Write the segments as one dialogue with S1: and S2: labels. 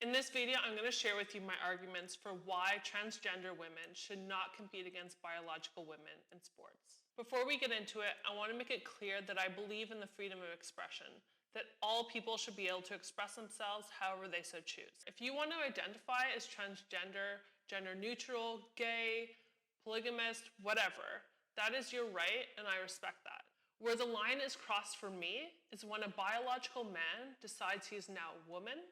S1: In this video, I'm going to share with you my arguments for why transgender women should not compete against biological women in sports. Before we get into it, I want to make it clear that I believe in the freedom of expression, that all people should be able to express themselves however they so choose. If you want to identify as transgender, gender neutral, gay, polygamist, whatever, that is your right, and I respect that. Where the line is crossed for me is when a biological man decides he is now a woman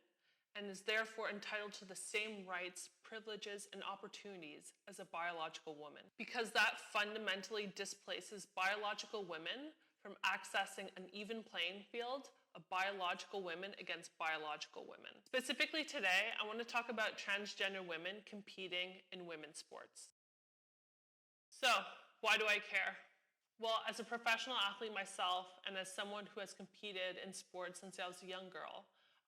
S1: and is therefore entitled to the same rights, privileges, and opportunities as a biological woman. Because that fundamentally displaces biological women from accessing an even playing field of biological women against biological women. Specifically today, I want to talk about transgender women competing in women's sports. So, why do I care? Well, as a professional athlete myself, and as someone who has competed in sports since I was a young girl,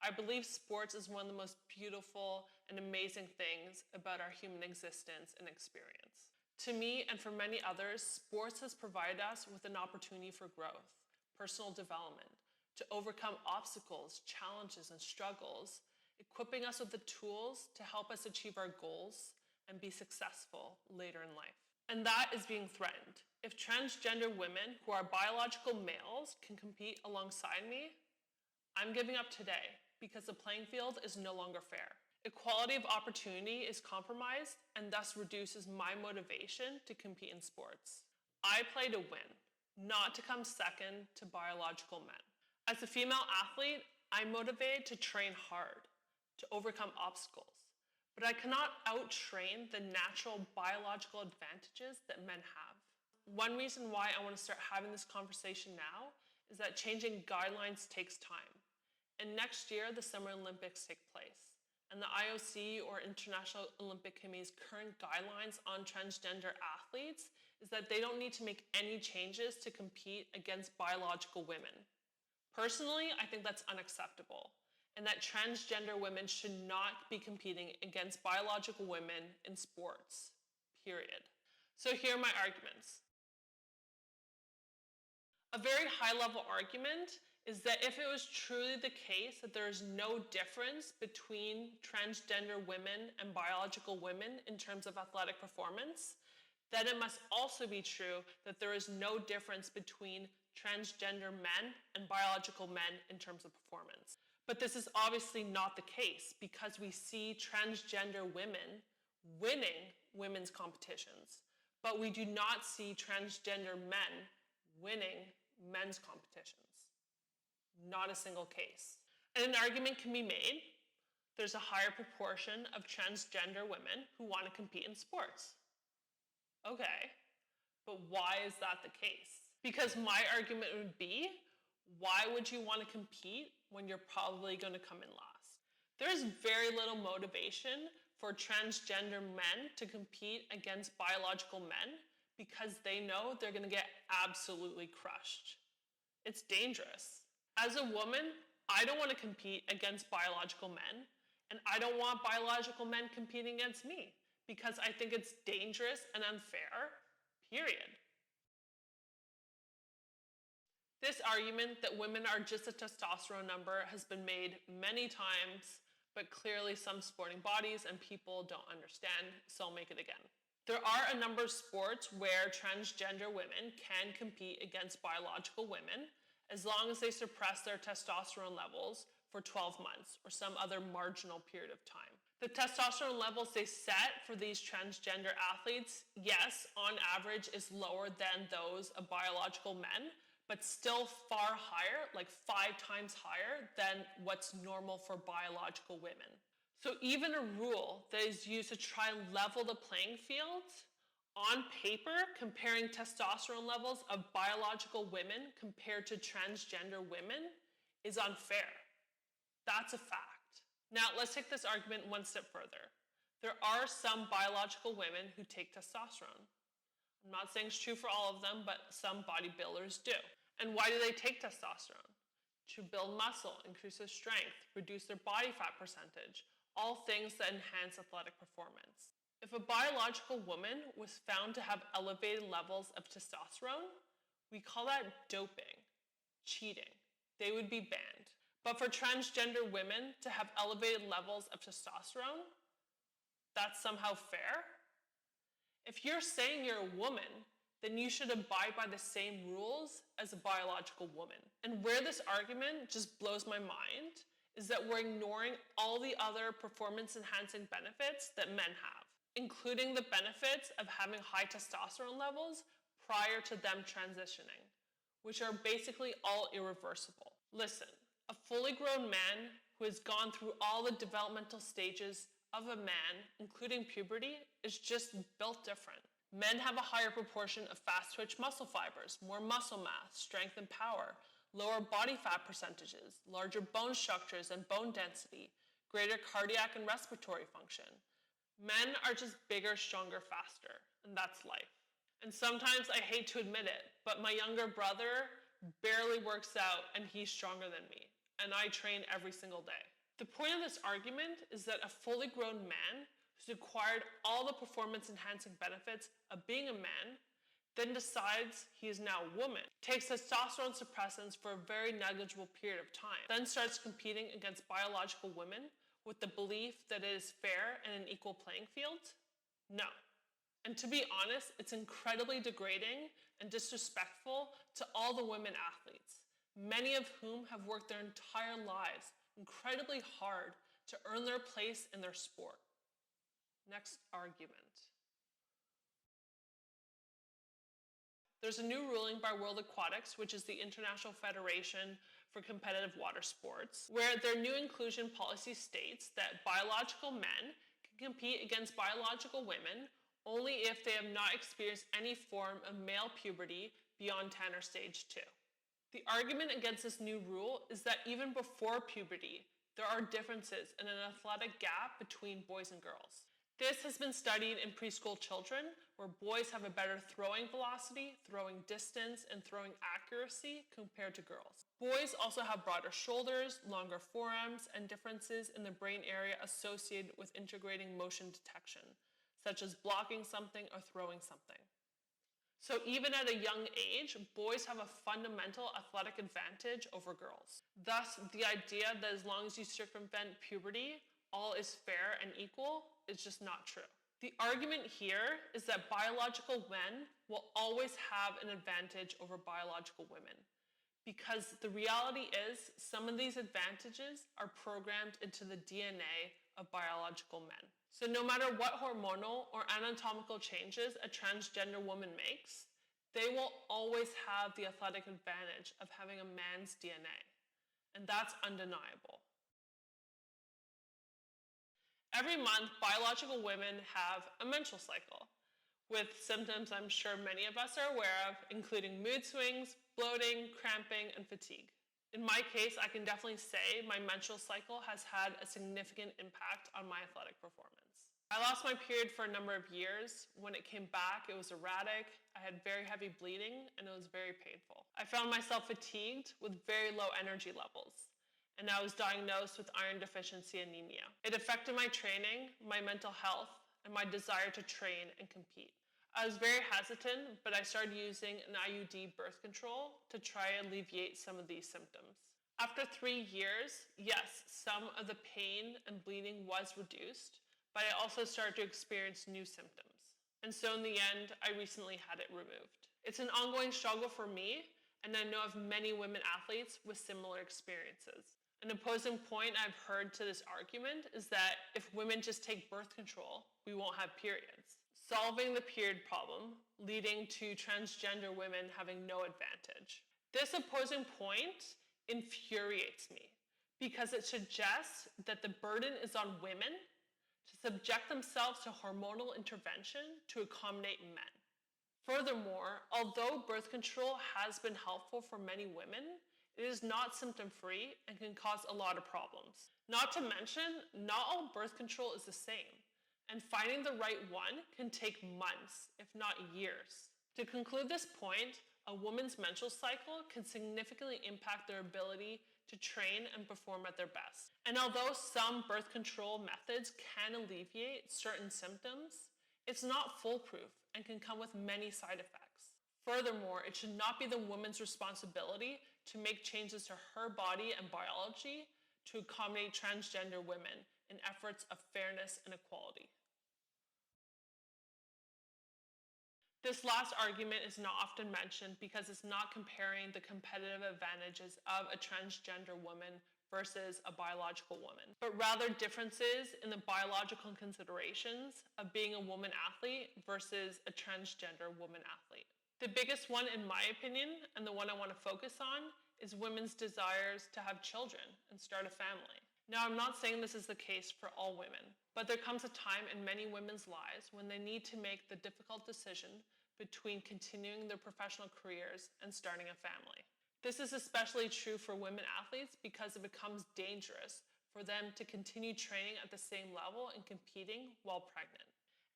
S1: I believe sports is one of the most beautiful and amazing things about our human existence and experience. To me, and for many others, sports has provided us with an opportunity for growth, personal development, to overcome obstacles, challenges, and struggles, equipping us with the tools to help us achieve our goals and be successful later in life. And that is being threatened. If transgender women who are biological males can compete alongside me, I'm giving up today because the playing field is no longer fair. Equality of opportunity is compromised and thus reduces my motivation to compete in sports. I play to win, not to come second to biological men. As a female athlete, I'm motivated to train hard, to overcome obstacles, but I cannot out-train the natural biological advantages that men have. One reason why I want to start having this conversation now is that changing guidelines takes time. And next year, the Summer Olympics take place. And the IOC, or International Olympic Committee's current guidelines on transgender athletes is that they don't need to make any changes to compete against biological women. Personally, I think that's unacceptable, and that transgender women should not be competing against biological women in sports, period. So here are my arguments. A very high-level argument is that if it was truly the case that there is no difference between transgender women and biological women in terms of athletic performance, then it must also be true that there is no difference between transgender men and biological men in terms of performance. But this is obviously not the case because we see transgender women winning women's competitions, but we do not see transgender men winning men's competitions. Not a single case. And an argument can be made, there's a higher proportion of transgender women who want to compete in sports. Okay, but why is that the case? Because my argument would be, why would you want to compete when you're probably going to come in last? There's very little motivation for transgender men to compete against biological men because they know they're going to get absolutely crushed. It's dangerous. As a woman, I don't want to compete against biological men, and I don't want biological men competing against me because I think it's dangerous and unfair, period. This argument that women are just a testosterone number has been made many times, but clearly some sporting bodies and people don't understand, so I'll make it again. There are a number of sports where transgender women can compete against biological women as long as they suppress their testosterone levels for 12 months or some other marginal period of time. The testosterone levels they set for these transgender athletes, yes, on average is lower than those of biological men, but still far higher, like 5 times higher than what's normal for biological women. So even a rule that is used to try and level the playing field, on paper, comparing testosterone levels of biological women compared to transgender women is unfair. That's a fact. Now, let's take this argument one step further. There are some biological women who take testosterone. I'm not saying it's true for all of them, but some bodybuilders do. And why do they take testosterone? To build muscle, increase their strength, reduce their body fat percentage, all things that enhance athletic performance. If a biological woman was found to have elevated levels of testosterone, we call that doping, cheating. They would be banned. But for transgender women to have elevated levels of testosterone, that's somehow fair? If you're saying you're a woman, then you should abide by the same rules as a biological woman. And where this argument just blows my mind is that we're ignoring all the other performance-enhancing benefits that men have, including the benefits of having high testosterone levels prior to them transitioning, which are basically all irreversible. Listen, a fully grown man who has gone through all the developmental stages of a man, including puberty, is just built different. Men have a higher proportion of fast-twitch muscle fibers, more muscle mass, strength and power, lower body fat percentages, larger bone structures and bone density, greater cardiac and respiratory function. Men are just bigger, stronger, faster, and that's life. And sometimes I hate to admit it, but my younger brother barely works out and he's stronger than me, and I train every single day. The point of this argument is that a fully grown man who's acquired all the performance-enhancing benefits of being a man then decides he is now a woman, takes testosterone suppressants for a very negligible period of time, then starts competing against biological women with the belief that it is fair and an equal playing field? No. And to be honest, it's incredibly degrading and disrespectful to all the women athletes, many of whom have worked their entire lives incredibly hard to earn their place in their sport. Next argument. There's a new ruling by World Aquatics, which is the International Federation for Competitive Water Sports, where their new inclusion policy states that biological men can compete against biological women only if they have not experienced any form of male puberty beyond 10 or stage 2. The argument against this new rule is that even before puberty, there are differences in an athletic gap between boys and girls. This has been studied in preschool children, where boys have a better throwing velocity, throwing distance, and throwing accuracy compared to girls. Boys also have broader shoulders, longer forearms, and differences in the brain area associated with integrating motion detection, such as blocking something or throwing something. So even at a young age, boys have a fundamental athletic advantage over girls. Thus, the idea that as long as you circumvent puberty, all is fair and equal is just not true. The argument here is that biological men will always have an advantage over biological women, because the reality is some of these advantages are programmed into the DNA of biological men. So no matter what hormonal or anatomical changes a transgender woman makes, they will always have the athletic advantage of having a man's DNA, and that's undeniable. Every month, biological women have a menstrual cycle, with symptoms I'm sure many of us are aware of, including mood swings, bloating, cramping, and fatigue. In my case, I can definitely say my menstrual cycle has had a significant impact on my athletic performance. I lost my period for a number of years. When it came back, it was erratic, I had very heavy bleeding, and it was very painful. I found myself fatigued with very low energy levels, and I was diagnosed with iron deficiency anemia. It affected my training, my mental health, and my desire to train and compete. I was very hesitant, but I started using an IUD birth control to try and alleviate some of these symptoms. After 3 years, yes, some of the pain and bleeding was reduced, but I also started to experience new symptoms. And so in the end, I recently had it removed. It's an ongoing struggle for me, and I know of many women athletes with similar experiences. An opposing point I've heard to this argument is that if women just take birth control, we won't have periods, solving the period problem, leading to transgender women having no advantage. This opposing point infuriates me because it suggests that the burden is on women to subject themselves to hormonal intervention to accommodate men. Furthermore, although birth control has been helpful for many women, it is not symptom-free and can cause a lot of problems. Not to mention, not all birth control is the same, and finding the right one can take months, if not years. To conclude this point, a woman's menstrual cycle can significantly impact their ability to train and perform at their best. And although some birth control methods can alleviate certain symptoms, it's not foolproof and can come with many side effects. Furthermore, it should not be the woman's responsibility to make changes to her body and biology to accommodate transgender women in efforts of fairness and equality. This last argument is not often mentioned because it's not comparing the competitive advantages of a transgender woman versus a biological woman, but rather differences in the biological considerations of being a woman athlete versus a transgender woman athlete. The biggest one, in my opinion, and the one I want to focus on, is women's desires to have children and start a family. Now, I'm not saying this is the case for all women, but there comes a time in many women's lives when they need to make the difficult decision between continuing their professional careers and starting a family. This is especially true for women athletes because it becomes dangerous for them to continue training at the same level and competing while pregnant.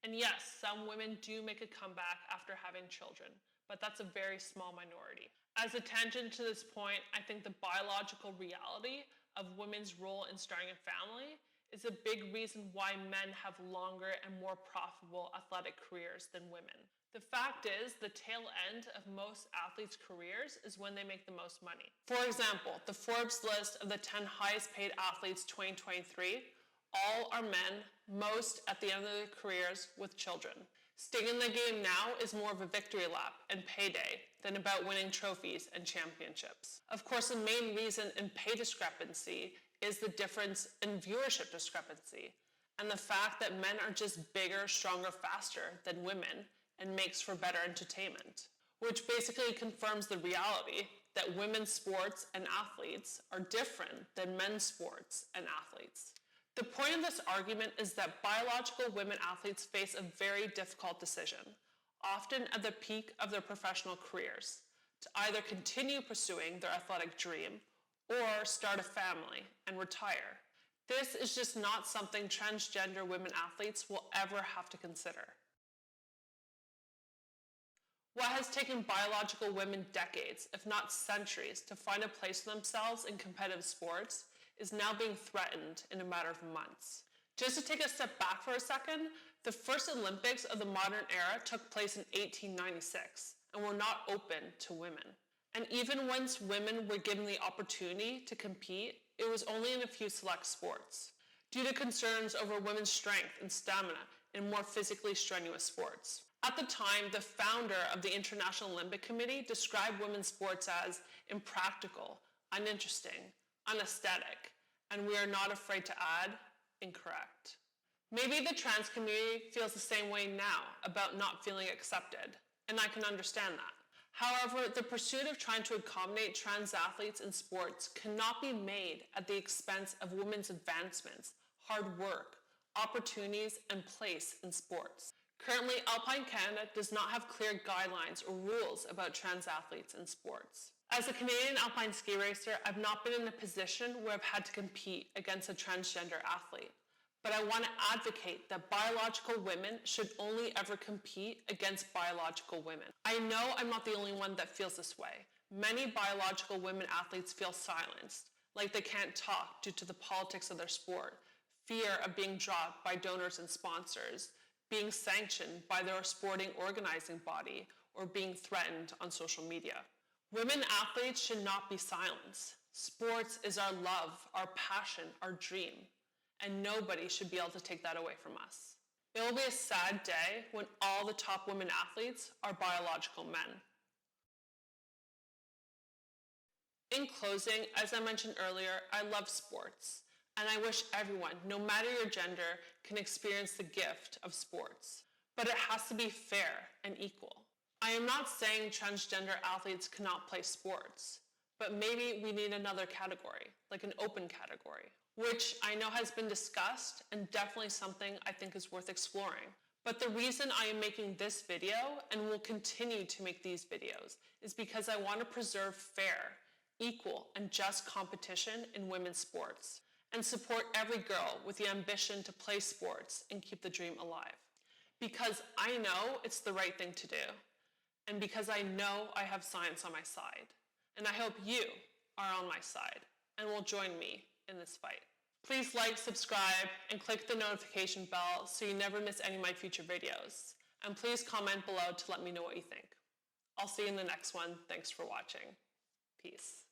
S1: And yes, some women do make a comeback after having children, but that's a very small minority. As a tangent to this point, I think the biological reality of women's role in starting a family is a big reason why men have longer and more profitable athletic careers than women. The fact is, the tail end of most athletes' careers is when they make the most money. For example, the Forbes list of the 10 highest paid athletes 2023, all are men, most at the end of their careers with children. Staying in the game now is more of a victory lap and payday than about winning trophies and championships. Of course, the main reason in pay discrepancy is the difference in viewership discrepancy and the fact that men are just bigger, stronger, faster than women and makes for better entertainment, which basically confirms the reality that women's sports and athletes are different than men's sports and athletes. The point of this argument is that biological women athletes face a very difficult decision, often at the peak of their professional careers, to either continue pursuing their athletic dream or start a family and retire. This is just not something transgender women athletes will ever have to consider. What has taken biological women decades, if not centuries, to find a place for themselves in competitive sports is now being threatened in a matter of months. Just to take a step back for a second, the first Olympics of the modern era took place in 1896 and were not open to women. And even once women were given the opportunity to compete, it was only in a few select sports, due to concerns over women's strength and stamina in more physically strenuous sports. At the time, the founder of the International Olympic Committee described women's sports as impractical, uninteresting, unaesthetic, and we are not afraid to add, incorrect. Maybe the trans community feels the same way now about not feeling accepted, and I can understand that. However, the pursuit of trying to accommodate trans athletes in sports cannot be made at the expense of women's advancements, hard work, opportunities, and place in sports. Currently, Alpine Canada does not have clear guidelines or rules about trans athletes in sports. As a Canadian alpine ski racer, I've not been in a position where I've had to compete against a transgender athlete. But I want to advocate that biological women should only ever compete against biological women. I know I'm not the only one that feels this way. Many biological women athletes feel silenced, like they can't talk due to the politics of their sport, fear of being dropped by donors and sponsors, being sanctioned by their sporting organizing body, or being threatened on social media. Women athletes should not be silenced. Sports is our love, our passion, our dream, and nobody should be able to take that away from us. It will be a sad day when all the top women athletes are biological men. In closing, as I mentioned earlier, I love sports, and I wish everyone, no matter your gender, can experience the gift of sports. But it has to be fair and equal. I am not saying transgender athletes cannot play sports, but maybe we need another category, like an open category, which I know has been discussed and definitely something I think is worth exploring. But the reason I am making this video and will continue to make these videos is because I want to preserve fair, equal, and just competition in women's sports and support every girl with the ambition to play sports and keep the dream alive. Because I know it's the right thing to do, and because I know I have science on my side, and I hope you are on my side and will join me in this fight. Please like, subscribe, and click the notification bell so you never miss any of my future videos. And please comment below to let me know what you think. I'll see you in the next one. Thanks for watching. Peace.